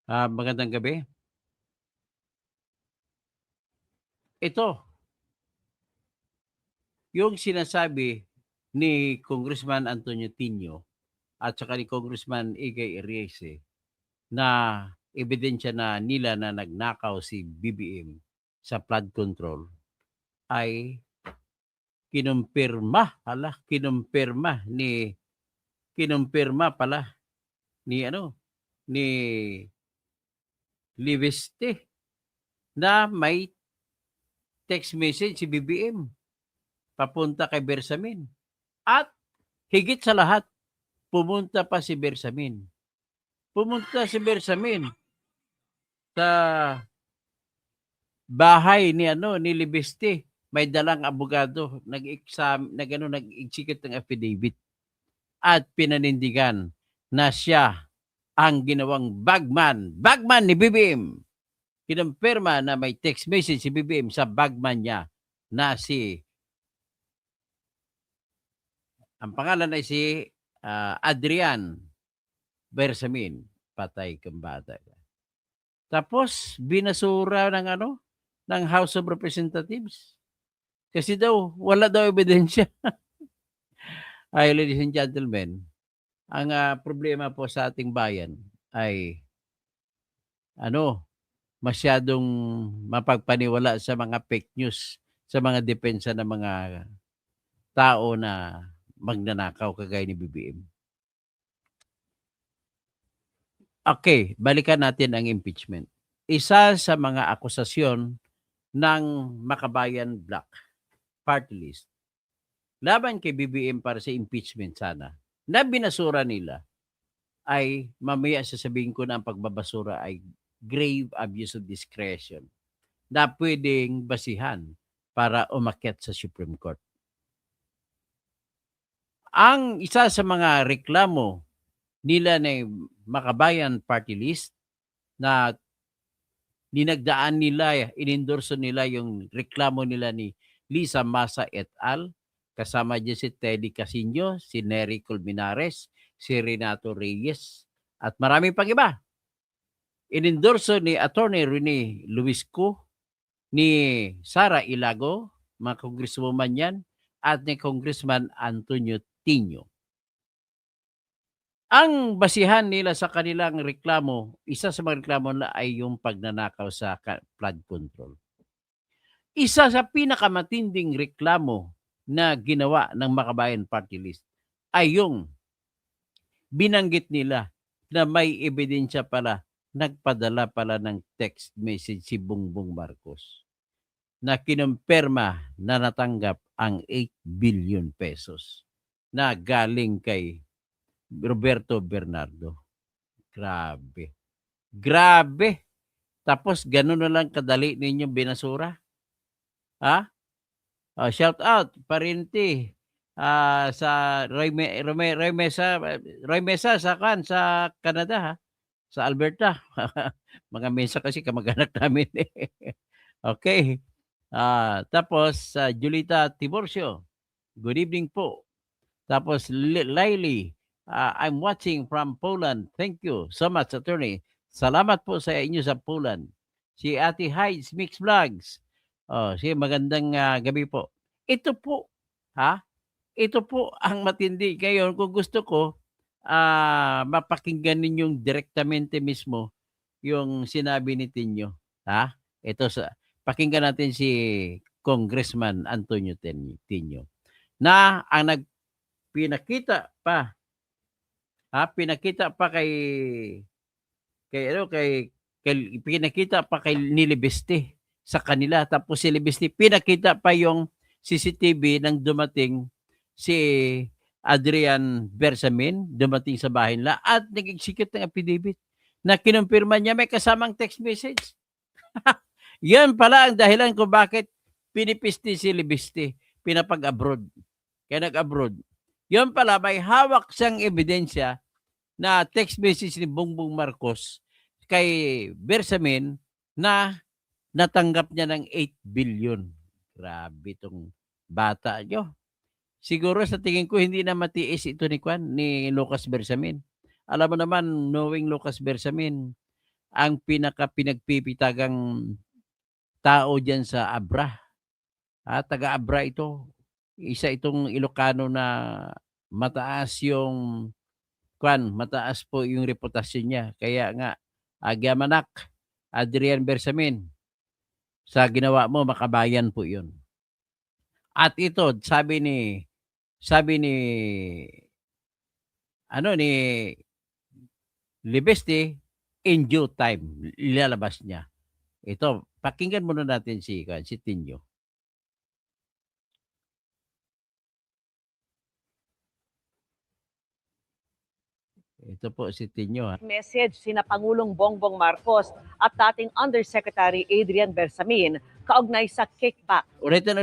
Magandang gabi. Ito, yung sinasabi ni Congressman Antonio Tino at saka ni Congressman Igay Arriese na ebidensya na nila na nagnakaw si BBM sa flood control ay kinumpirma pala ni ni Liveste na may text message si BBM papunta kay Bersamin. At higit sa lahat, pumunta pa si Bersamin. Pumunta si Bersamin sa bahay ni Libeste. May dalang abogado, nag-execute ng affidavit at pinanindigan na siya ang ginawang bagman. Bagman ni BBM. Kinumpirma na may text message si BBM sa bagman niya na ang pangalan ay si Adrian Bersamin. Patay kang bata. Tapos binasura ng House of Representatives. Kasi daw wala daw ebidensya. Ay, ladies and gentlemen, ang problema po sa ating bayan ay masyadong mapagpaniwala sa mga fake news, sa mga depensa ng mga tao na magnanakaw kagaya ni BBM. Okay, balikan natin ang impeachment. Isa sa mga akusasyon ng Makabayan Black Party List laban kay BBM para sa impeachment sana na binasura nila ay mamaya sasabihin ko na ang pagbabasura ay grave abuse of discretion na pwedeng basihan para umakyat sa Supreme Court. Ang isa sa mga reklamo nila na Makabayan Party List na inendorso nila yung reklamo nila ni Lisa Masa et al. Kasama dyan si Teddy Casino, si Nery Colmenares, si Renato Reyes, at marami pang iba. Inendorso ni Attorney Rene Luisco, ni Sara Ilago, mga congresswoman yan, at ni Congressman Antonio Tino. Ang basihan nila sa kanilang reklamo, isa sa mga reklamo nila ay yung pagnanakaw sa flood control. Isa sa pinakamatinding reklamo na ginawa ng Makabayan Party List ay yung binanggit nila na may ebidensya pala, nagpadala pala ng text message si Bongbong Marcos na kinumpirma na natanggap ang 8 billion pesos na galing kay Roberto Bernardo. Grabe. Grabe. Tapos ganun na lang kadali ninyong binasura. Ha? Shout out Parinti sa Roy Mesa sa Canada, ha? Sa Alberta. Mga Mesa kasi kamag-anak namin. Okay. Tapos Julita Tiborcio. Good evening po. Tapos Laili, I'm watching from Poland. Thank you so much, attorney. Salamat po sa inyo sa Poland. Si Ate Hides Mix Vlogs. Sige, magandang gabi po. Ito po, ito po ang matindi. Ngayon, kung gusto ko, mapakinggan ninyong direktamente mismo yung sinabi ni Tinyo. Ito, pakinggan natin si Congressman Antonio Tino na ang pinakita pa pinakita pa kay Nilibeste sa kanila. Tapos si Libeste pinakita pa yung CCTV nang dumating si Adrian Bersamin, dumating sa bahay nila at nag-execute ng affidavit na kinumpirma niya may kasamang text message. Yan pala ang dahilan kung bakit pinipisti si Libeste, pinapag-abroad. Kaya nag-abroad. Yan pala, may hawak siyang ebidensya na text message ni Bongbong Marcos kay Bersamin na natanggap niya ng 8 billion. Grabe itong bata nyo. Siguro sa tingin ko hindi na matiis ito ni Lucas Bersamin. Alam mo naman, knowing Lucas Bersamin, ang pinagpipitagang tao diyan sa Abra. Taga-Abra ito. Isa itong Ilocano na mataas yung mataas po yung reputasyon niya. Kaya nga, Gyamanak, Adrian Bersamin, sa ginawa mo makabayan po 'yun. At ito sabi ni ni Libeste, in due time ilalabas niya. Ito, pakinggan muna natin si Tinyo. Ito po si Tinyo. Message sina Pangulong Bongbong Marcos at dating Undersecretary Adrian Bersamin kaugnay sa kickback. Ulitin.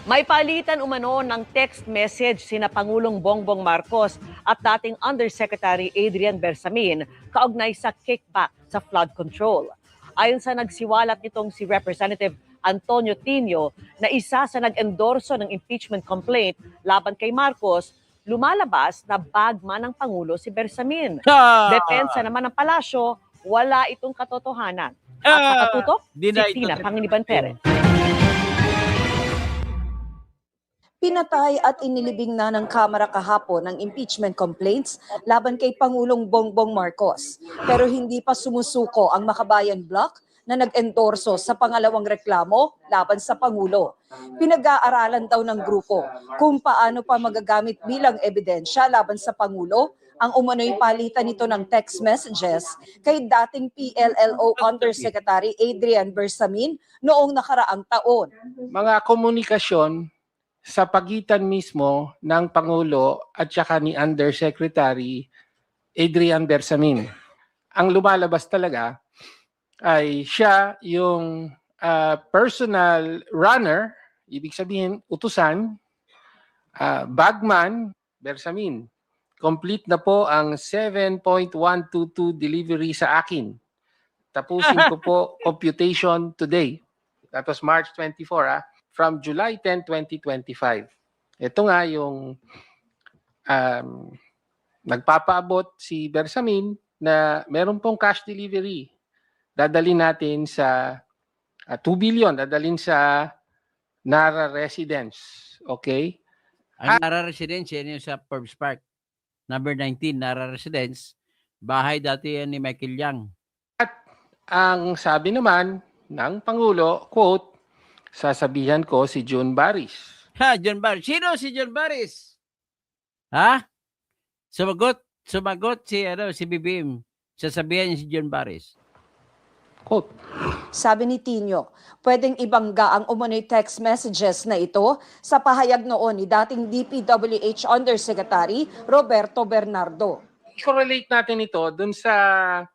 May palitan umano ng text message sina Pangulong Bongbong Marcos at dating Undersecretary Adrian Bersamin kaugnay sa kickback sa flood control. Ayon sa nagsiwalat nitong si Representative Antonio Tino na isa sa nag-endorso ng impeachment complaint laban kay Marcos, lumalabas na bagman ng Pangulo si Bersamin. Depensa naman ng palasyo, wala itong katotohanan. At nakatutok si Tina Pangiliban Perez. Pinatay at inilibing na ng Kamara kahapon ang impeachment complaints laban kay Pangulong Bongbong Marcos. Pero hindi pa sumusuko ang Makabayan Bloc na nag-endorso sa pangalawang reklamo laban sa Pangulo. Pinag-aaralan daw ng grupo kung paano pa magagamit bilang ebidensya laban sa Pangulo ang umano'y palitan nito ng text messages kay dating PLLO Undersecretary Adrian Bersamin noong nakaraang taon. Mga komunikasyon sa pagitan mismo ng Pangulo at saka ni Undersecretary Adrian Bersamin. Ang lumalabas talaga ay siya yung personal runner, ibig sabihin utusan, bagman, Bersamin. Complete na po ang 7.122 delivery sa akin. Tapusin ko po computation today. That was March 24, from July 10, 2025. Ito nga yung nagpapaabot si Bersamin na meron pong cash delivery. Dadalhin natin sa 2 billion, dadalhin sa Nara Residence. Okay? Ang Nara Residence, yan yung sa Forbes Park. Number 19, Nara Residence. Bahay dati yan ni Michael Yang. At ang sabi naman ng Pangulo, quote, sasabihan ko si John Baris. John Baris. Sino si John Baris? Sumagot si BBM. Sasabihan niya si John Baris. Quote. Sabi ni Tino, pwedeng ibangga ang umano'y text messages na ito sa pahayag noon ni dating DPWH Undersecretary Roberto Bernardo. I-correlate natin ito dun sa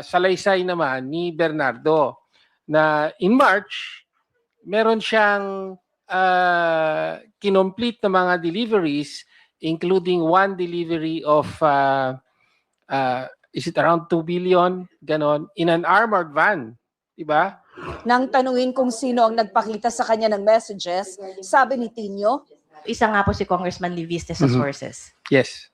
salaysay naman ni Bernardo na in March, meron siyang kinomplete na mga deliveries including one delivery of is it around 2 billion, ganon, in an armored van, diba? Nang tanungin kung sino ang nagpakita sa kanya ng messages, sabi ni Tino, isa nga po si Congressman Liviste sa sources. Yes.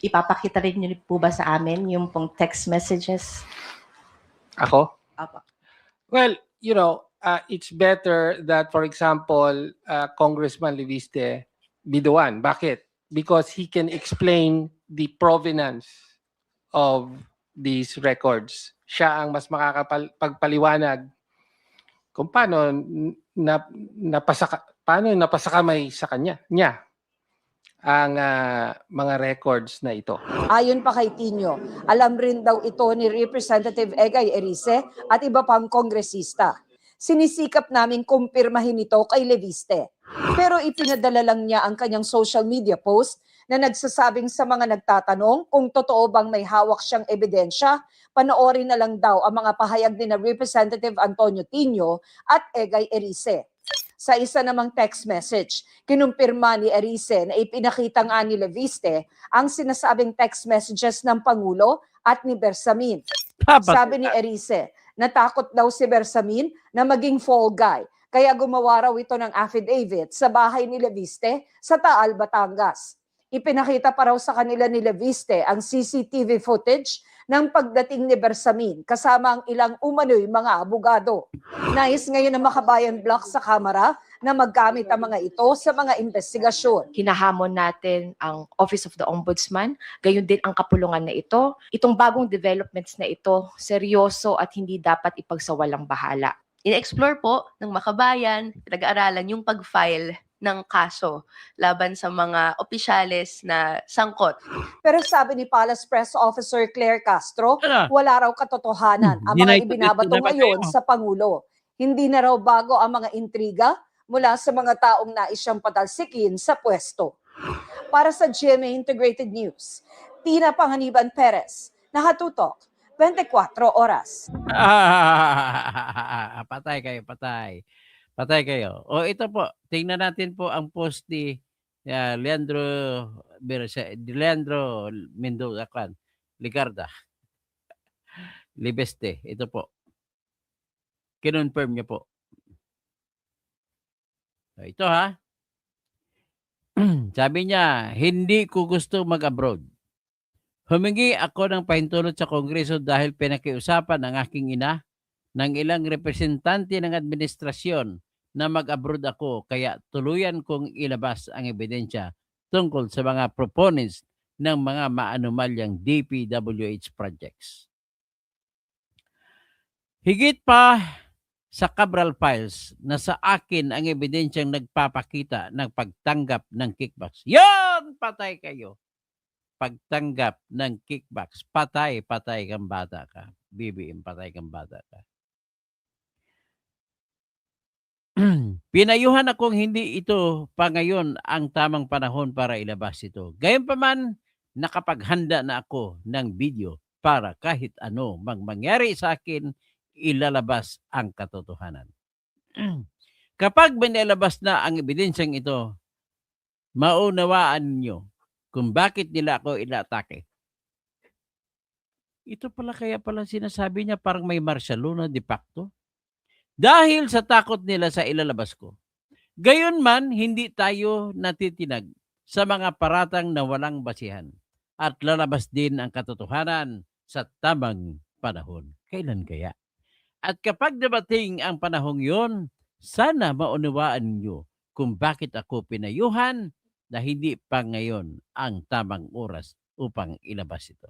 Ipapakita rin niyo po ba sa amin yung pong text messages? Ako? Apa. Well, you know, it's better that, for example, Congressman Liviste be the one. Bakit? Because he can explain the provenance of these records. Siya ang mas makakapagpaliwanag kung paano napasakamay sa niya ang mga records na ito. Ayon pa kay Tino, alam rin daw ito ni Representative Egay Erice at iba pang kongresista. Sinisikap namin kumpirmahin ito kay Leviste. Pero ipinadala lang niya ang kanyang social media post na nagsasabing sa mga nagtatanong kung totoo bang may hawak siyang ebidensya, panoorin na lang daw ang mga pahayag ni na Representative Antonio Tino at Egay Erice. Sa isa namang text message, kinumpirma ni Erice na ipinakita nga ni Leviste ang sinasabing text messages ng Pangulo at ni Bersamin. Sabi ni Erice, natakot daw si Bersamin na maging fall guy, kaya gumawa raw ito ng affidavit sa bahay ni Leviste sa Taal, Batangas. Ipinakita pa raw sa kanila ni Leviste ang CCTV footage ng pagdating ni Bersamin kasama ang ilang umano'y mga abogado. Nais ngayon ng Makabayan Block sa Kamara na maggamit ang mga ito sa mga investigasyon. Hinahamon natin ang Office of the Ombudsman, gayon din ang kapulungan na ito. Itong bagong developments na ito, seryoso at hindi dapat ipagsawalang bahala. In-explore po ng Makabayan, pinag-aaralan yung pag-file ng kaso laban sa mga opisyales na sangkot. Pero sabi ni Palace Press Officer Claire Castro, Ano? wala raw katotohanan ang mga ibinabato ngayon sa Pangulo. Hindi na raw bago ang mga intriga mula sa mga taong nais siyang patalsikin sa pwesto. Para sa GMA Integrated News, Tina Panganiban Perez, nakatutok, 24 oras. Patay kayo, patay. Patay kayo. O ito po, tingnan natin po ang post ni Leandro Mendoza, Ligarda, Libeste. Ito po. Kinonfirm niya po. So, ito ha. Sabi niya, hindi ko gusto mag-abroad. Humingi ako ng pahintulot sa Kongreso dahil pinakiusapan ng aking ina ng ilang representante ng administrasyon na mag-abroad ako, kaya tuluyan kong ilabas ang ebidensya tungkol sa mga proponents ng mga maanumalyang DPWH projects. Higit pa sa Cabral Files na sa akin ang ebidensyang nagpapakita ng pagtanggap ng kickbacks. Yan! Patay kayo. Pagtanggap ng kickbacks. Patay kang bata ka. BBM, patay kang bata ka. Pinayuhan akong hindi ito pa ngayon ang tamang panahon para ilabas ito. Gayunpaman, nakapaghanda na ako ng video para kahit ano mangyari sa akin, ilalabas ang katotohanan. Kapag binilabas na ang ebidensyang ito, maunawaan niyo kung bakit nila ako inaatake. Ito pala kaya pala sinasabi niya parang may martial law na de facto. Dahil sa takot nila sa ilalabas ko. Gayunman, hindi tayo natitinag sa mga paratang na walang basihan at lalabas din ang katotohanan sa tamang panahon. Kailan kaya? At kapag dumating ang panahong yon, sana maunawaan niyo kung bakit ako pinayuhan na hindi pa ngayon ang tamang oras upang ilabas ito.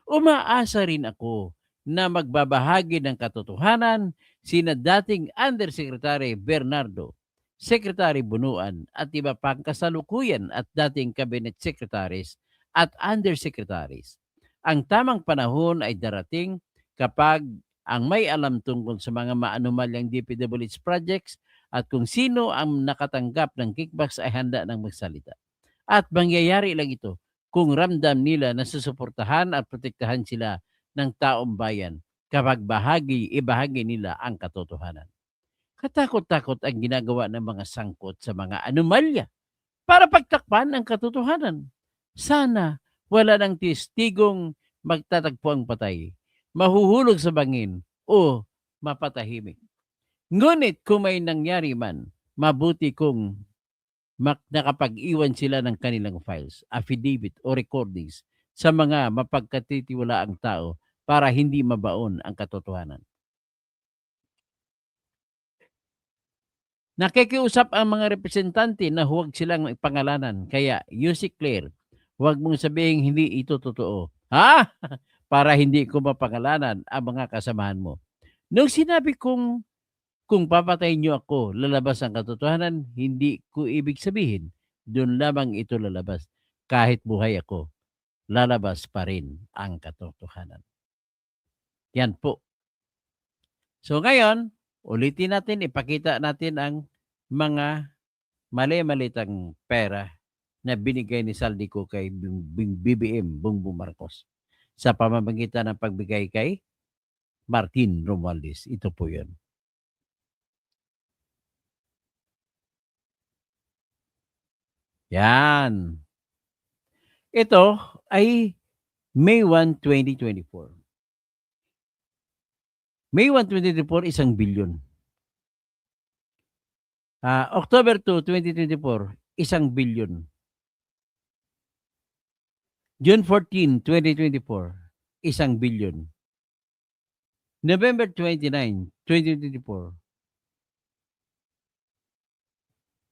Umaasa rin ako na magbabahagi ng katotohanan sina dating Undersecretary Bernardo, Secretary Bunuan at iba pang kasalukuyan at dating Cabinet Secretaries at Undersecretaries. Ang tamang panahon ay darating kapag ang may alam tungkol sa mga maanumalyang DPWH projects at kung sino ang nakatanggap ng kickbacks ay handa ng magsalita. At mangyayari lang ito kung ramdam nila na susuportahan at protektahan sila ng taong bayan kapag ibahagi nila ang katotohanan. Katakot-takot ang ginagawa ng mga sangkot sa mga anomalya para pagtakpan ang katotohanan. Sana wala ng testigong magtatagpo ang patay, mahuhulog sa bangin o mapatahimik. Ngunit kung may nangyari man, mabuti kung nakapag-iwan sila ng kanilang files, affidavit o recordings sa mga mapagkatitiwalaang tao para hindi mabaon ang katotohanan. Nakikiusap ang mga representante na huwag silang ipangalanan. Kaya, Yusik Claire, huwag mong sabihin hindi ito totoo. Ha? Para hindi ko mapangalanan ang mga kasamahan mo. Nung sinabi kong kung papatayin niyo ako, lalabas ang katotohanan, hindi ko ibig sabihin, doon lamang ito lalabas. Kahit buhay ako, lalabas pa rin ang katotohanan. Yan po. So ngayon, ulitin natin, ipakita natin ang mga mali-malitang pera na binigay ni Saldico kay BBM, Bongbong Marcos, sa pamamagitan ng pagbigay kay Martin Romualdez. Ito po yun. Yan. Ito ay May 1, 2024. May 1, 2024, 1 bilyon. October 2, 2024, 1 bilyon. June 14, 2024, 1 billion. November 29, 2024,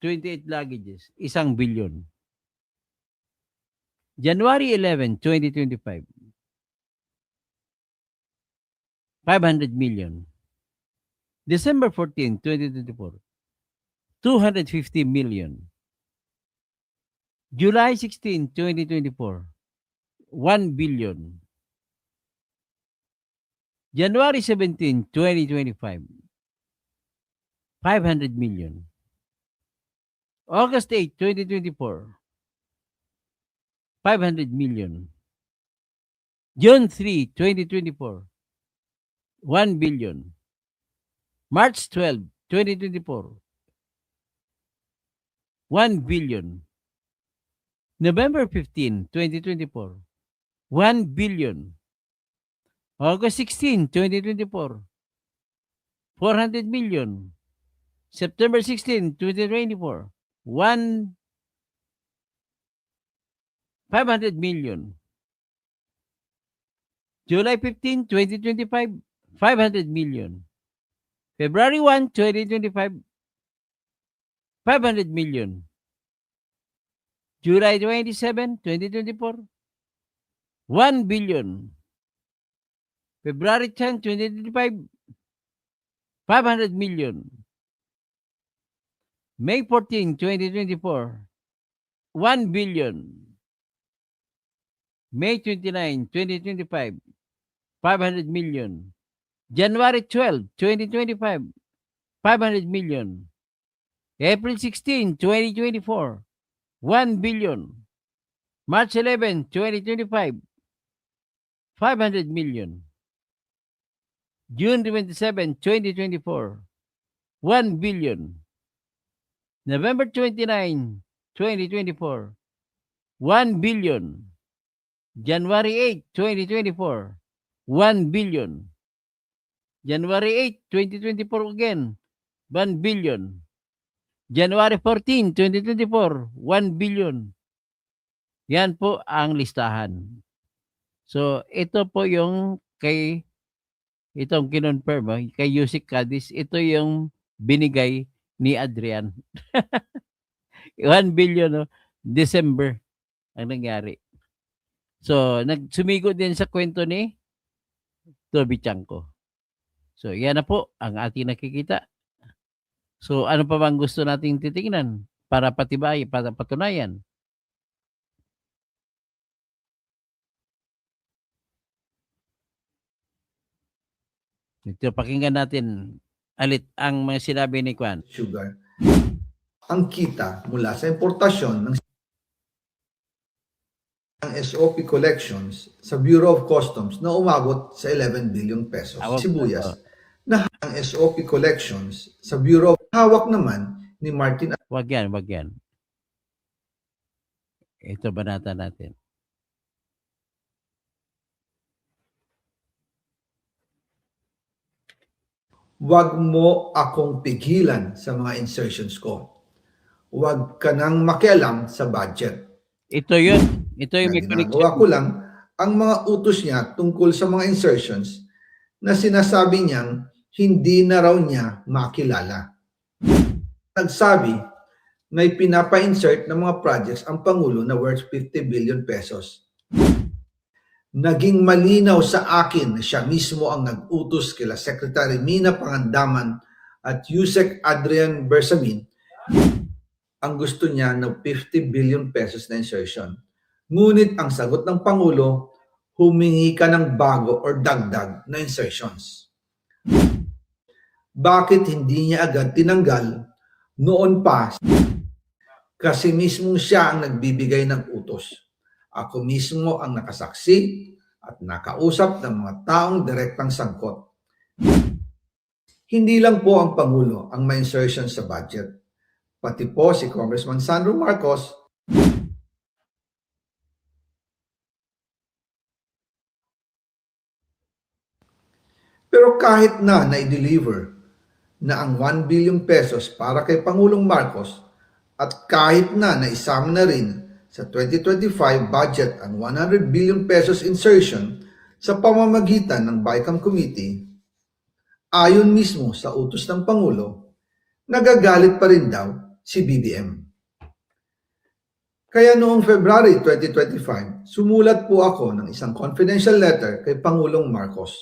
28 luggages, 1 billion. January 11, 2025, 500 million. December 14, 2024, 250 million. July 16, 2024, 1 billion. January 17, 2025, 500 million. August 8, 2024, 500 million. June 3, 2024, 1 billion. March 12, 2024, 1 billion. November 15, 2024, 1 billion. August 16, 2024, 400 million. September 16, 2024, 500 million. July 15, 2025, 500 million. February 1, 2025, 500 million. July 27, 2024, 1 billion. February 10, 2025, 500 million. May 14, 2024, 1 billion. May 29, 2025, 500 million. January 12, 2025, 500 million. April 16, 2024, 1 billion. March 11, 2025, 500 million. June 27, 2024, 1 billion. November 29, 2024, 1 billion. January 8, 2024, 1 billion. January 8, 2024 again, 1 billion. January 14, 2024, 1 billion. Yan po ang listahan. So, ito po yung itong kinonfirm, kay Yusik Cadiz, ito yung binigay ni Adrian. 1 billion, December ang nangyari. So, nagsumigo din sa kwento ni Toby Chanko. So, yan na po ang ating nakikita. So, ano pa bang gusto nating titingnan para patibay, para patunayan? Ito, pakinggan natin alit ang mga sinabi ni Kwan. Sugar. Ang kita mula sa importasyon ng SOP collections sa Bureau of Customs na umabot sa 11 billion pesos. Sibuyas na ang SOP collections sa Bureau of hawak naman ni Martin. Wag yan, wag yan. Ito banata natin. Wag mo akong pigilan sa mga insertions ko. Wag ka nang makialam sa budget. Ito yun. Ito yung may Ginagawa ko lang ang mga utos niya tungkol sa mga insertions na sinasabi niyang hindi na raw niya makilala. Nagsabi na pinapa-insert ng mga projects ang Pangulo na worth 50 billion pesos. Naging malinaw sa akin na siya mismo ang nag-utos kila Secretary Mina Pangandaman at Yusek Adrian Bersamin ang gusto niya ng 50 billion pesos na insertion. Ngunit ang sagot ng Pangulo, humingi ka ng bago or dagdag na insertions. Bakit hindi niya agad tinanggal noon pa? Kasi mismo siya ang nagbibigay ng utos. Ako mismo ang nakasaksi at nakausap ng mga taong direktang sangkot. Hindi lang po ang Pangulo ang may insertion sa budget. Pati po si Congressman Sandro Marcos. Pero kahit na i-deliver na ang 1 billion pesos para kay Pangulong Marcos at kahit na isama na rin sa 2025 budget ang 100 billion pesos insertion sa pamamagitan ng BICAM Committee, ayon mismo sa utos ng Pangulo, nagagalit pa rin daw si BBM. Kaya noong February 2025, sumulat po ako ng isang confidential letter kay Pangulong Marcos.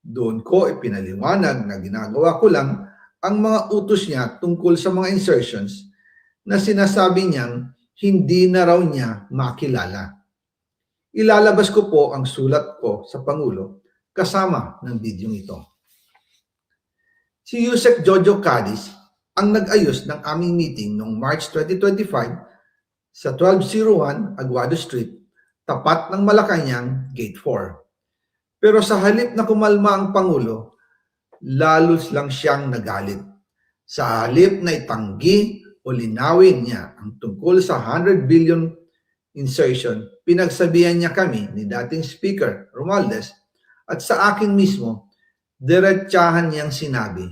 Doon ko ipinaliwanag na ginagawa ko lang ang mga utos niya tungkol sa mga insertions na sinasabi niyang hindi na raw niya makilala. Ilalabas ko po ang sulat ko sa Pangulo kasama ng bidyong ito. Si Yusek Jojo Cadiz ang nag-ayos ng aming meeting noong March 2025 sa 1201 Aguado Street, tapat ng Malacanang, Gate 4. Pero sa halip na kumalma ang Pangulo, lalos lang siyang nagalit. Sa halip na itanggi o linawin niya ang tungkol sa 100 billion insertion, pinagsabihan niya kami ni dating Speaker Romualdez at sa akin mismo, diretsahan niyang sinabi,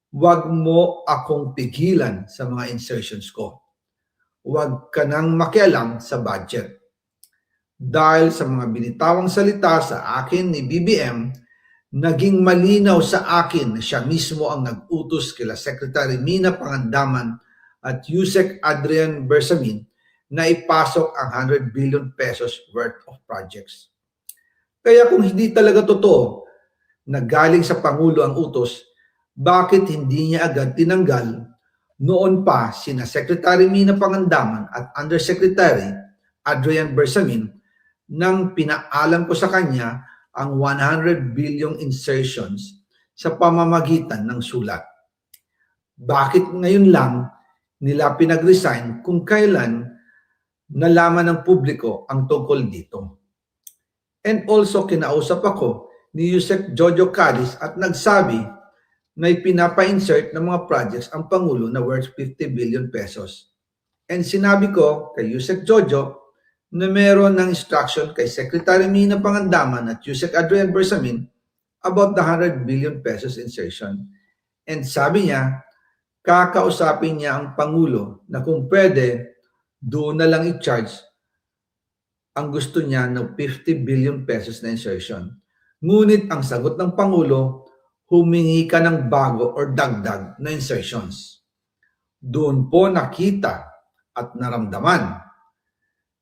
"Huwag mo akong pigilan sa mga insertions ko. Huwag ka nang makialam sa budget." Dahil sa mga binitawang salita sa akin ni BBM, naging malinaw sa akin na siya mismo ang nag-utos kila Secretary Mina Pangandaman at Yusek Adrian Bersamin na ipasok ang 100 billion pesos worth of projects. Kaya kung hindi talaga totoo na galing sa Pangulo ang utos, bakit hindi niya agad tinanggal noon pa sina Secretary Mina Pangandaman at Undersecretary Adrian Bersamin nang pinaalam ko sa kanya ang 100 billion insertions sa pamamagitan ng sulat. Bakit ngayon lang nila pinag-resign kung kailan nalaman ng publiko ang tungkol dito? And also kinausap ako ni Yusek Jojo Cadiz at nagsabi na ipinapa-insert ng mga projects ang Pangulo na worth 50 billion pesos. And sinabi ko kay Yusek Jojo na meron ng instruction kay Secretary Mina Pangandaman at Yusek Adrian Bersamin about the 100 billion pesos insertion. And sabi niya, kakausapin niya ang Pangulo na kung pwede, doon na lang i-charge ang gusto niya ng 50 billion pesos na insertion. Ngunit ang sagot ng Pangulo, humingi ka ng bago or dagdag na insertions. Doon po nakita at naramdaman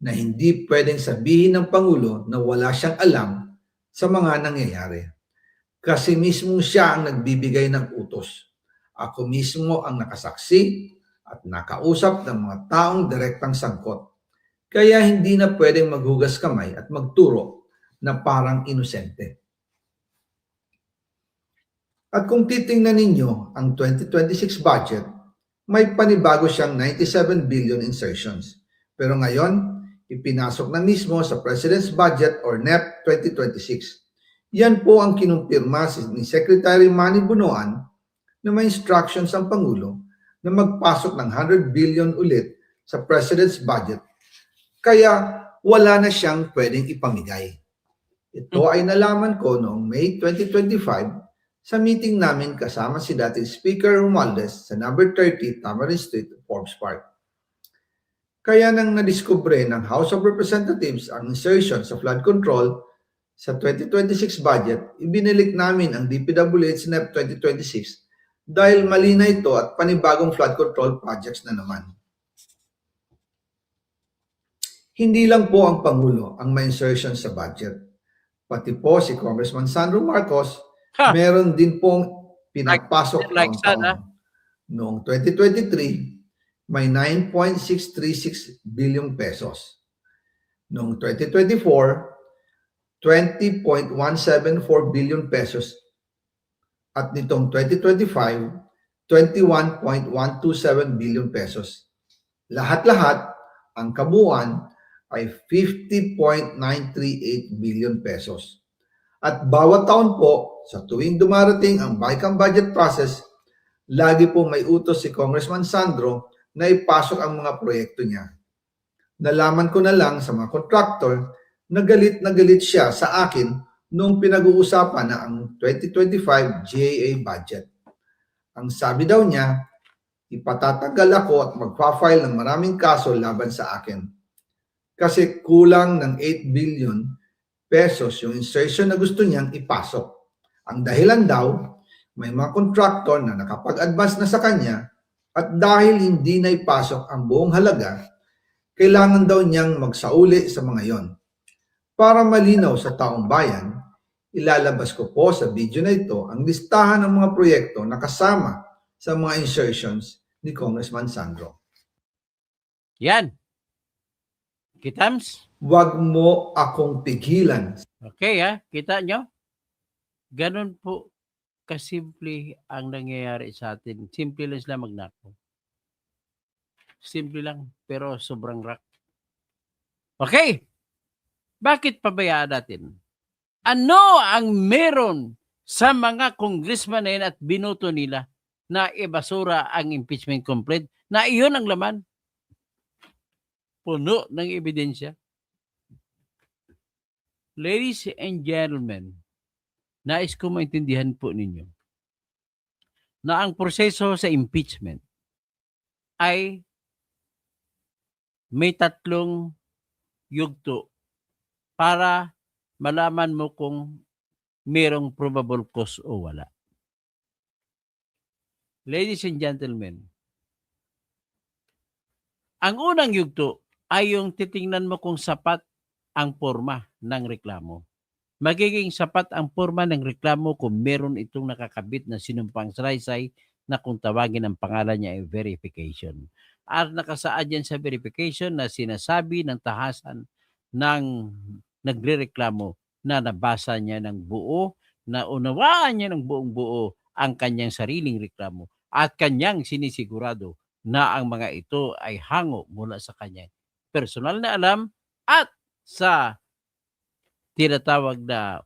na hindi pwedeng sabihin ng Pangulo na wala siyang alam sa mga nangyayari. Kasi mismo siya ang nagbibigay ng utos. Ako mismo ang nakasaksi at nakausap ng mga taong direktang sangkot. Kaya hindi na pwedeng maghugas kamay at magturo na parang inosente. At kung titingnan ninyo ang 2026 budget, may panibago siyang 97 billion insertions. Pero ngayon, ipinasok na mismo sa President's Budget or NEP 2026. Yan po ang kinumpirma ni Secretary Manny Bunoan na may instructions ang Pangulo na magpasok ng 100 billion ulit sa President's Budget. Kaya wala na siyang pwedeng ipamigay. Ito ay nalaman ko noong May 2025 sa meeting namin kasama si dating Speaker Romualdez sa number 30 Tamarind Street, Forbes Park. Kaya nang nadiskubre ng House of Representatives ang insertion sa flood control sa 2026 budget, ibinilik namin ang DPWH NEP 2026 dahil mali na ito at panibagong flood control projects na naman. Hindi lang po ang Pangulo ang may insertion sa budget. Pati po si Congressman Sandro Marcos, meron din pong pinapasok Like taon-taon. Noong 2023, may 9.636 billion pesos. Noong 2024, 20.174 billion pesos. At nitong 2025, 21.127 billion pesos. Lahat-lahat, ang kabuuan ay 50.938 billion pesos. At bawat taon po, sa tuwing dumarating ang BICAM budget process, lagi po may utos si Congressman Sandro na ipasok ang mga proyekto niya. Nalaman ko na lang sa mga contractor na galit siya sa akin noong pinag-uusapan na ang 2025 GAA budget. Ang sabi daw niya, ipatatagal ako at magpa-file ng maraming kaso laban sa akin. Kasi kulang ng 8 billion pesos yung insertion na gusto niyang ipasok. Ang dahilan daw, may mga contractor na nakapag-advance na sa kanya at dahil hindi na ipasok ang buong halaga, kailangan daw niyang magsauli sa mga yon. Para malinaw sa taong bayan, ilalabas ko po sa video na ito ang listahan ng mga proyekto na kasama sa mga insertions ni Congressman Sandro. Yan. Kitams? Huwag mo akong pigilan. Okay, ha? Kita nyo? Ganun po kasimple ang nangyayari sa atin. Simple lang sila magnakaw. Simple lang, pero sobrang rock. Okay. Bakit pabayaan natin? Ano ang meron sa mga congressman na yun at binoto nila na ibasura ang impeachment complaint na iyon ang laman? Puno ng ebidensya. Ladies and gentlemen, nais ko maintindihan po ninyo na ang proseso sa impeachment ay may tatlong yugto para malaman mo kung merong probable cause o wala. Ladies and gentlemen, ang unang yugto ay yung titingnan mo kung sapat ang forma ng reklamo. Magiging sapat ang forma ng reklamo kung meron itong nakakabit na sinumpang salaysay na kung tawagin ang pangalan niya ay verification. At nakasaad yan sa verification na sinasabi ng tahasan ng nagrereklamo na nabasa niya ng buo, na unawaan niya ng buong buo ang kanyang sariling reklamo at kanyang sinisigurado na ang mga ito ay hango mula sa kanyang personal na alam at sa tinatawag na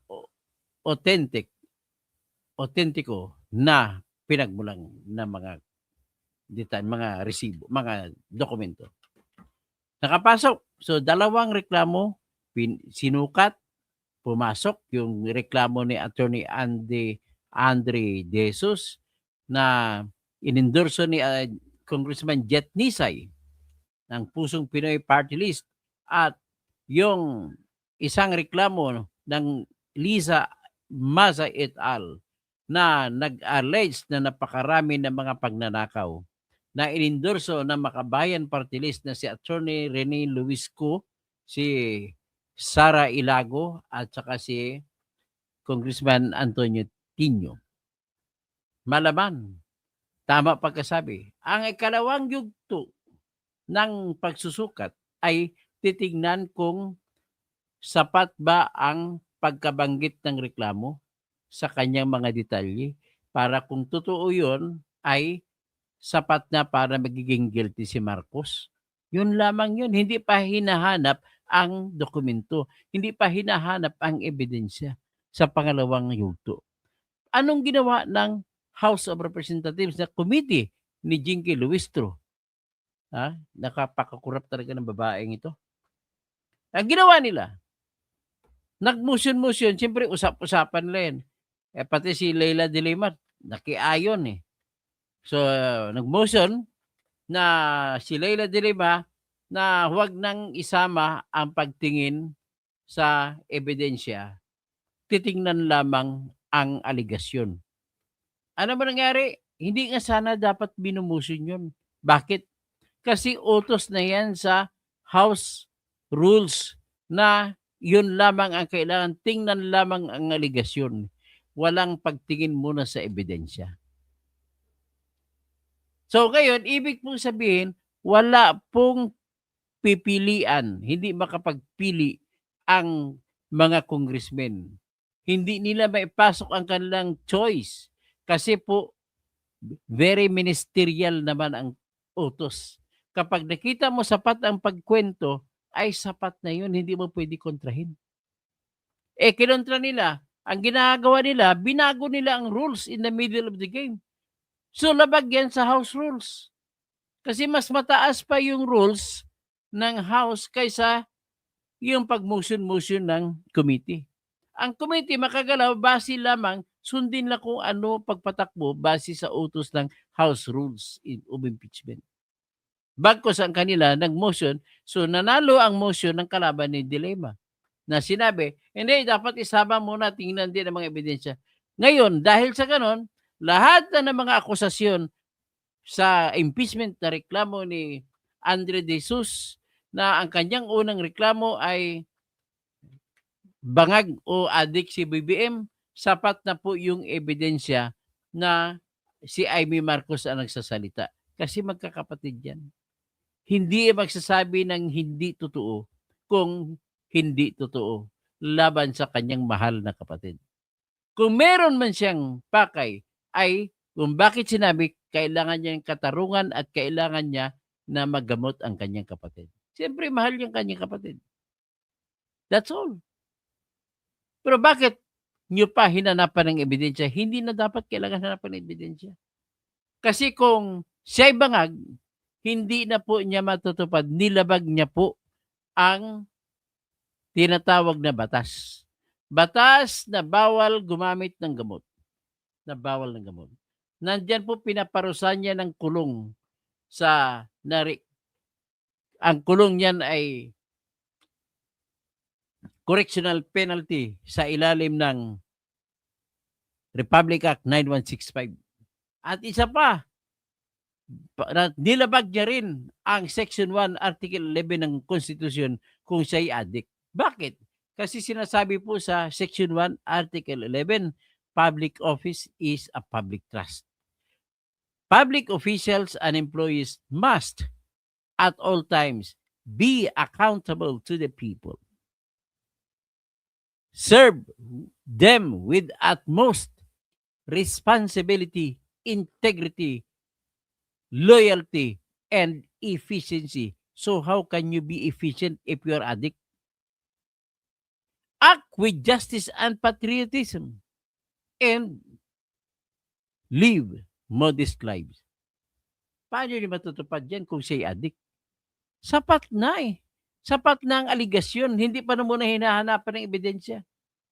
autentiko na pinagmulang na mga mga resibo, mga dokumento. Nakapasok. So, dalawang reklamo, sinukat, pumasok yung reklamo ni Attorney Andre De Jesus na inendorso ni Congressman Jet Nisay ng Pusong Pinoy Party List at yung isang reklamo ng Liza Maza et al. Na nag-allege na napakarami ng mga pagnanakaw na inendorso ng Makabayan Party List na si Attorney Rene Luisco, si Sara Ilago at saka si Congressman Antonio Tino. Malaman, tama pagkasabi. Ang ikalawang yugto ng pagsusukat ay titignan kung sapat ba ang pagkabanggit ng reklamo sa kanyang mga detalye para kung totoo yun ay sapat na para magiging guilty si Marcos. Yun lamang yun. Hindi pa hinahanap ang dokumento. Hindi pa hinahanap ang ebidensya sa pangalawang yugto. Anong ginawa ng House of Representatives na committee ni Jinky Luistro? Nakapakakurap talaga ng babaeng ito. Ang ginawa nila, nag-motion, siyempre usap-usapan lang. Pati si Leila de Lima, nakiayon eh. So, nag-motion na si Leila de Lima na huwag nang isama ang pagtingin sa ebidensya. Titingnan lamang ang aligasyon. Ano ba nangyari? Hindi nga sana dapat binumusin yun. Bakit? Kasi utos na yan sa House Rules na yun lamang ang kailangan. Tingnan lamang ang aligasyon. Walang pagtingin muna sa ebidensya. So ngayon, ibig pong sabihin, wala pong pipilian, hindi makapagpili ang mga congressmen. Hindi nila maipasok ang kanilang choice kasi po very ministerial naman ang utos. Kapag nakita mo sapat ang pagkwento, ay sapat na yun, hindi mo pwede kontrahin. Kinontra nila, ang ginagawa nila, binago nila ang rules in the middle of the game. So labag yan sa House rules. Kasi mas mataas pa yung rules ng House kaysa yung pag-motion ng committee. Ang committee makagalaw base lamang, sundin lang kung ano pagpatakbo base sa utos ng House rules of impeachment. Bagkos ang kanila nag-motion, so nanalo ang motion ng kalaban ni Dilema. na sinabi, hindi, dapat isama muna, tingnan din ang mga ebidensya. Ngayon, dahil sa ganon, lahat na ng mga akusasyon sa impeachment na reklamo ni Andre De Jesus na ang kanyang unang reklamo ay bangag o adik si BBM, sapat na po yung ebidensya na si Amy Marcos ang nagsasalita. Kasi magkakapatid yan. Hindi magsasabi ng hindi totoo kung hindi totoo laban sa kanyang mahal na kapatid. Kung meron man siyang pakay, ay kung bakit sinabi kailangan niya ng katarungan at kailangan niya na magamot ang kanyang kapatid. Siyempre, mahal yung kanyang kapatid. That's all. Pero bakit nyo pa hinanapan ng ebidensya? Hindi na dapat kailangan hanapan ng ebidensya. Kasi kung siya'y bangag, hindi na po niya matutupad, nilabag niya po ang tinatawag na batas. Batas na bawal gumamit ng gamot. Na bawal ng gamot. Nandyan po pinaparusahan niya ng kulong sa ang kulong niyan ay correctional penalty sa ilalim ng Republic Act 9165. At isa pa, nilabag niya rin ang Section 1, Article 11 ng Constitution kung siya'y addict. Bakit? Kasi sinasabi po sa Section 1, Article 11, public office is a public trust. Public officials and employees must, at all times, be accountable to the people. Serve them with utmost responsibility, integrity, loyalty, and efficiency. So how can you be efficient if you're addict? Act with justice and patriotism and live modest lives. Paano niyo matutupad yan kung siya'y addict? Sapat na eh. Sapat na ang aligasyon. Hindi pa na muna hinahanapan ng ebidensya.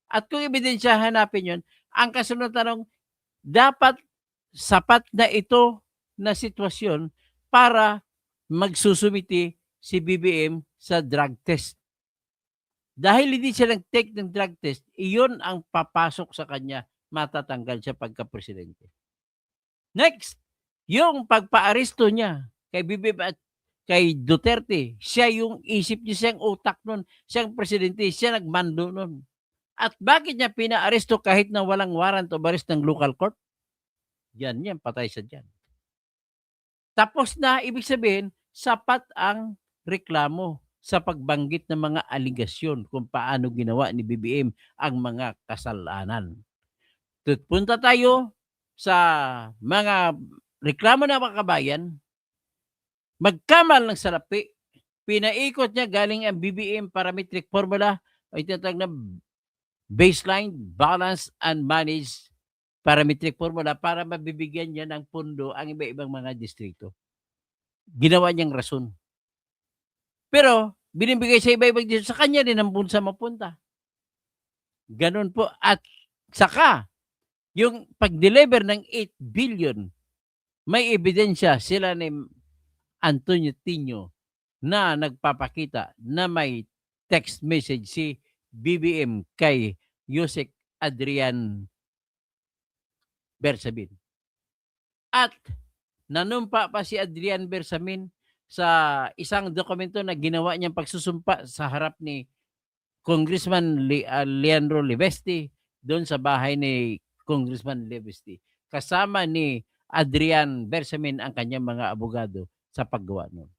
At kung ebidensya hanapin yun, ang kasunod na tanong, dapat sapat na ito na sitwasyon para magsusumiti si BBM sa drug test. Dahil hindi siya nag-take ng drug test, iyon ang papasok sa kanya, matatanggal siya pagka-presidente. Next, yung pagpa-aresto niya kay BBM at kay Duterte, siya yung isip niya, siyang utak nun, siyang presidente, siya nagmando nun. At bakit niya pina-aresto kahit na walang warrant of arrest ng local court? Yan, patay siya dyan. Tapos na, ibig sabihin, sapat ang reklamo sa pagbanggit ng mga aligasyon kung paano ginawa ni BBM ang mga kasalanan. Punta tayo sa mga reklamo ng mga kabayan. Magkamal ng salapi, pinaikot niya galing ang BBM parametric formula o itinatawag na baseline, balance, and manage parametric formula para mabibigyan niya ng pundo ang iba-ibang mga distrito. Ginawa niyang rason. Pero, binibigay sa iba-ibang distrito, sa kanya din ang bunsa mapunta. Ganun po. At saka, yung pag-deliver ng 8 billion, may ebidensya sila ni Antonio Tino na nagpapakita na may text message si BBM kay Yusek Adrian Bersamin. At nanumpa pa si Adrian Bersamin sa isang dokumento na ginawa niyang pagsusumpa sa harap ni Congressman Leandro Livesti doon sa bahay ni Congressman Livesti. Kasama ni Adrian Bersamin ang kanyang mga abogado sa paggawa nun.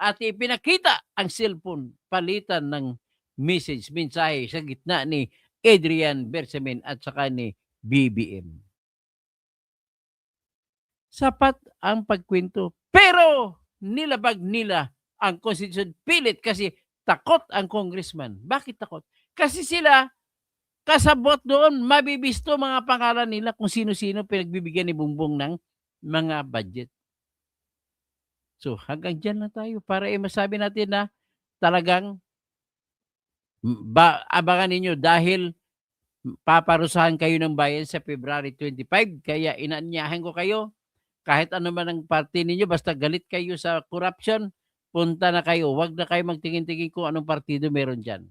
At ipinakita ang cellphone palitan ng mensahe sa gitna ni Adrian Bersamin at saka ni BBM. Sapat ang pagkwento. Pero nilabag nila ang Constitution pilit kasi takot ang congressman. Bakit takot? Kasi sila kasabot doon, mabibisto mga pangalan nila kung sino-sino pinagbibigyan ni Bongbong ng mga budget. So hanggang dyan na tayo para masabi natin na talagang abangan ninyo dahil paparusahan kayo ng bayan sa February 25. Kaya inaanyahan ko kayo, kahit ano man ang party ninyo, basta galit kayo sa corruption, punta na kayo. Huwag na kayo magtingin-tingin kung anong partido meron dyan.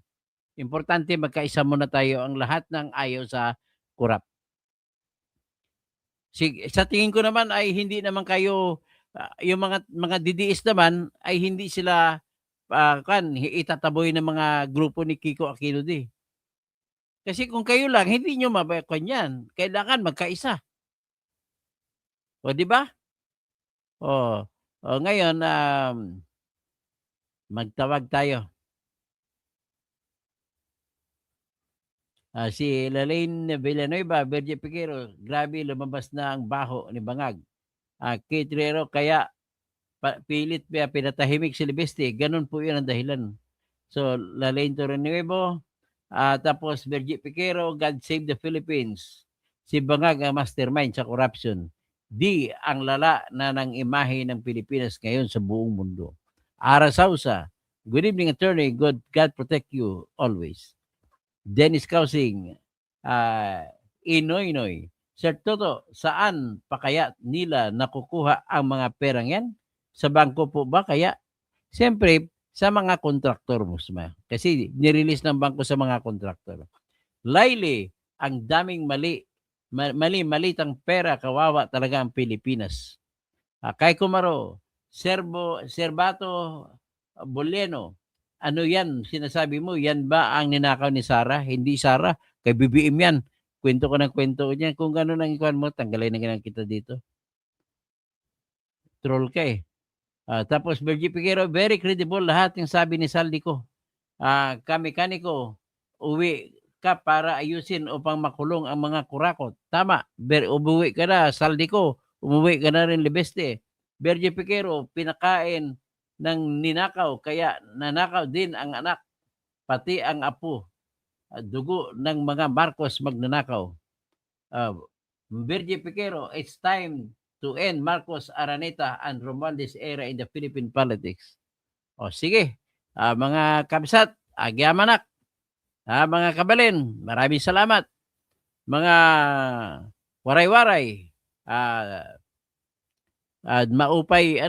Importante magkaisa muna tayo ang lahat ng ayaw sa kurap. Sa tingin ko naman ay hindi naman kayo yung mga DDS naman ay hindi sila itataboy ng mga grupo ni Kiko Aquino di. Kasi kung kayo lang hindi niyo mabayakan yan. Kailangan magkaisa. O di ba? Ngayon magtawag tayo. Si Lalaine Villanueva, Virgie Piquero, grabe lumabas na ang baho ni Bangag. Kate Rero, kaya pilit pinatahimik si Libeste. Ganun po yun ang dahilan. So, Lalaine Torrenuevo, tapos Virgie Piquero, God Save the Philippines. Si Bangag ang mastermind sa corruption. Di ang lala na ng imahe ng Pilipinas ngayon sa buong mundo. Ara Sausa, good evening attorney, God protect you always. Dennis Causing, Inoy. Sir Toto, saan pa kaya nila nakukuha ang mga perang yan? Sa bangko po ba? Kaya, siyempre, sa mga kontraktor mo. Kasi nirelease ng bangko sa mga kontraktor. Laili, ang daming malitang pera, kawawa talaga ang Pilipinas. Kay Kumaro, Serbato Boleno, ano yan, sinasabi mo, yan ba ang ninakaw ni Sara? Hindi Sara, kay BBM yan. Kwento ko ng kwento niyan. Kung gano'n ang ikuan mo, tanggalin na kita dito. Troll ka eh. Tapos Virgie Piquero, very credible lahat yung sabi ni Saldico. Kamekaniko, uwi ka para ayusin upang makulong ang mga kurakot. Tama, umuwi ka na, Saldico, umuwi ka na rin Libeste. Virgie Piquero, pinakain ng ninakaw, kaya nanakaw din ang anak, pati ang apo. Dugo ng mga Marcos magnanakaw. Virgie Piquero, it's time to end Marcos, Araneta, and Romualdez era in the Philippine politics. Sige, mga kabsat, agyamanak, mga kabalin, maraming salamat. Mga waray-waray, maupay,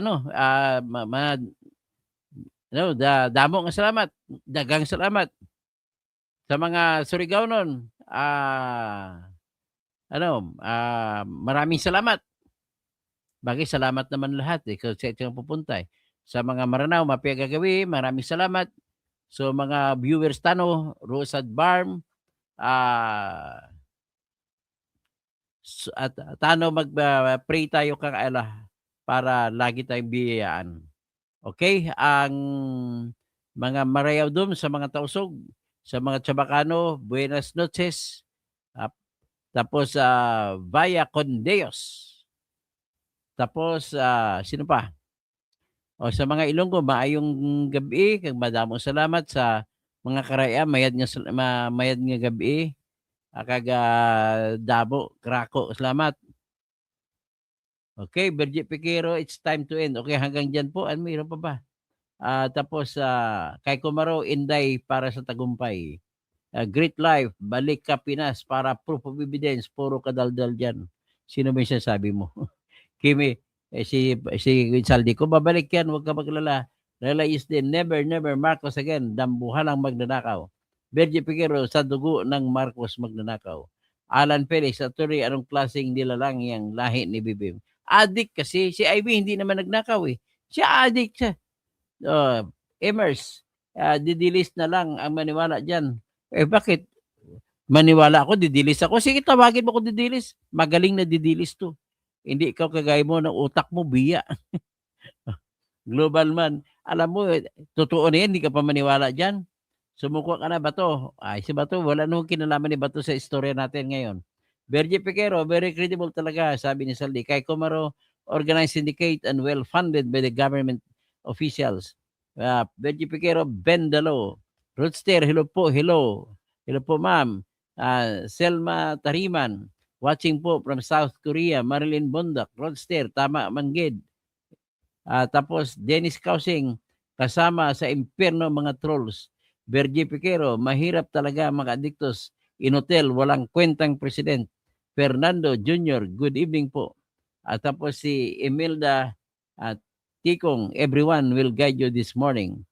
damo nga salamat, dagang salamat. Sa mga Surigao nun, maraming salamat. Bagay, salamat naman lahat kasi ito pupunta Sa mga Maranao, Mapia Gagawi, maraming salamat. So mga viewers Tano, Rosad Barm, at Tano mag-pray tayo kang para lagi tayong biyayaan. Okay? Ang mga Marayaw Dum sa mga Tausog, sa mga Chabacano, buenas noches. Tapos Vaya Condeos. Tapos sino pa? Sa mga Ilonggo, maayong gabi, kag madamong salamat sa mga karaya, mayad nga gabi. Kag Dabo, Krako, salamat. Okay, Virgie Piquero, it's time to end. Okay, hanggang dyan po. Mayroon pa ba? Tapos kay Kumaro, Inday para sa tagumpay. Great life, balik ka Pinas para proof of evidence, puro kadaldal dyan. Sino ba yung sabi mo? Kimi, si Saldico, babalik yan, huwag ka maglala. Lala is din, never Marcos again, dambuhan ang magnanakaw. Virgie Piquero, sa dugo ng Marcos magnanakaw. Alan Felix, attorney, anong klaseng nilalang yung lahi ni Bibim? Adik kasi, si Ivy hindi naman nagnakaw Siya adik siya. Emers, didilis na lang ang maniwala dyan. Bakit? Maniwala ako, didilis ako. Sige, tawagin mo ko didilis. Magaling na didilis to. Hindi ikaw kagaya mo ng utak mo, biya. Global man. Alam mo, totoo na yan, hindi ka pa maniwala dyan. Sumuko ka na, Bato. Si Bato, wala nung kinalaman ni Bato sa istorya natin ngayon. Virgie Piquero, very credible talaga, sabi ni Saldi. Kay Kumaro, organized syndicate and well-funded by the government officials. Virgie Piquero, bend the law. Roadster, hello po, hello. Hello po, ma'am. Selma Tariman, watching po from South Korea. Marilyn Bondak, Roadster, tama, Manggid. Tapos, Dennis Causing, kasama sa impyerno mga trolls. Virgie Piquero, mahirap talaga mga adiktos. In hotel, walang kwentang president. Fernando Jr., good evening po. Tapos si Imelda at Tikong, everyone will guide you this morning.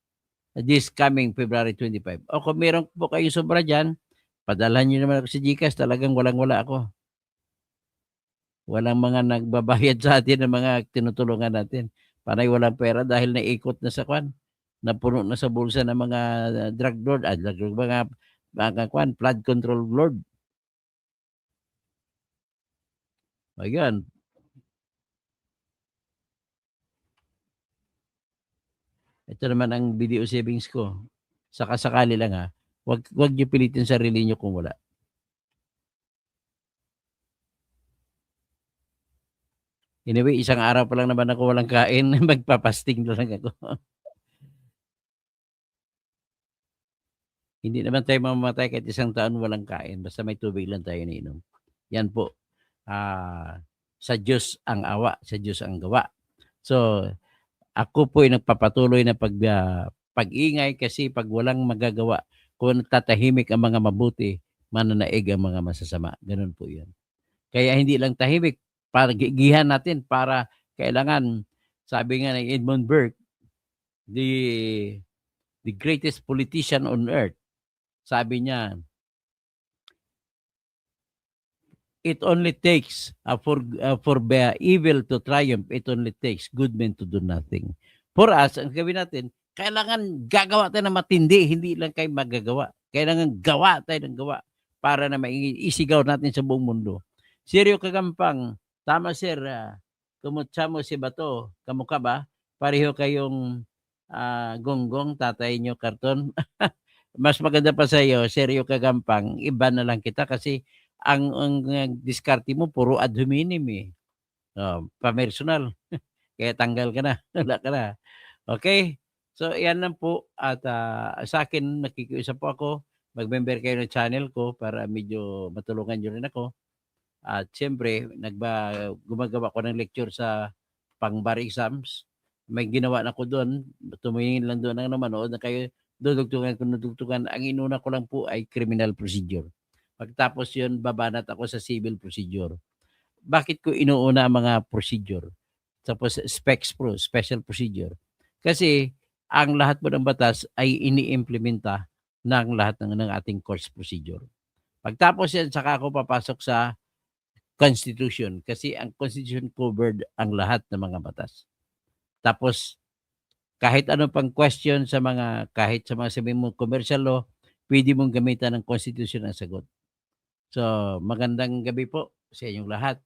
this coming February 25. O kung meron po kayong sobra dyan, padalhan nyo naman ako sa GCash. Talagang walang-wala ako. Walang mga nagbabayad sa atin ng mga tinutulungan natin. Panay walang pera dahil naikot na sa kwan. Napuno na sa bulsa ng mga drug lord, mga kwan, flood control lord. Ayun. Ito naman ang video savings ko. Saka-sakali lang ha. Wag niyo pilitin sarili niyo kung wala. Anyway, isang araw pa lang naman ako walang kain. Magpapasting na lang ako. Hindi naman tayo mamamatay kahit isang taon walang kain. Basta may tubig lang tayo iniinom. Yan po. Sa Diyos ang awa, sa Diyos ang gawa. So, ako po ay nagpapatuloy na pag-ingay kasi pag walang magagawa, kung tatahimik ang mga mabuti, mananaig ang mga masasama. Ganun po yun. Kaya hindi lang tahimik, para gigihan natin para kailangan, sabi nga ng Edmund Burke, the greatest politician on earth, sabi niya, it only takes for the evil to triumph, it only takes good men to do nothing. For us, ang gawin natin, kailangan gagawa tayo ng matindi, hindi lang kayo magagawa. Kailangan gawa tayo ng gawa para na maisigaw natin sa buong mundo. Seryo Kagampang, tama sir, kumutsa mo si Bato, kamukha ba? Pareho kayong gonggong, tatay nyo karton. Mas maganda pa sa iyo, Seryo Kagampang, iba na lang kita kasi ang diskarte mo puro ad hominem eh. Pamersonal. Kaya tanggal ka na. Wala ka na. Okay? So, yan lang po. At sa akin, nakikiusap po ako. Mag-member kayo ng channel ko para medyo matulungan nyo rin ako. At siyempre, gumagawa ko ng lecture sa pang-bar exams. May ginawa na ko doon. Tumingin lang doon ang manood na kayo. Dudugtungan. Ang inuna ko lang po ay criminal procedure. Pagtapos yun, babanat ako sa civil procedure. Bakit ko inuuna ang mga procedure? Tapos special procedure. Kasi ang lahat po ng batas ay ini-implementa ng lahat ng ating course procedure. Pagtapos yan, saka ako papasok sa Constitution. Kasi ang Constitution covered ang lahat ng mga batas. Tapos, kahit ano pang question kahit sa mga sabihin mo commercial law, pwede mong gamitan ng Constitution ang sagot. So, magandang gabi po sa inyong lahat.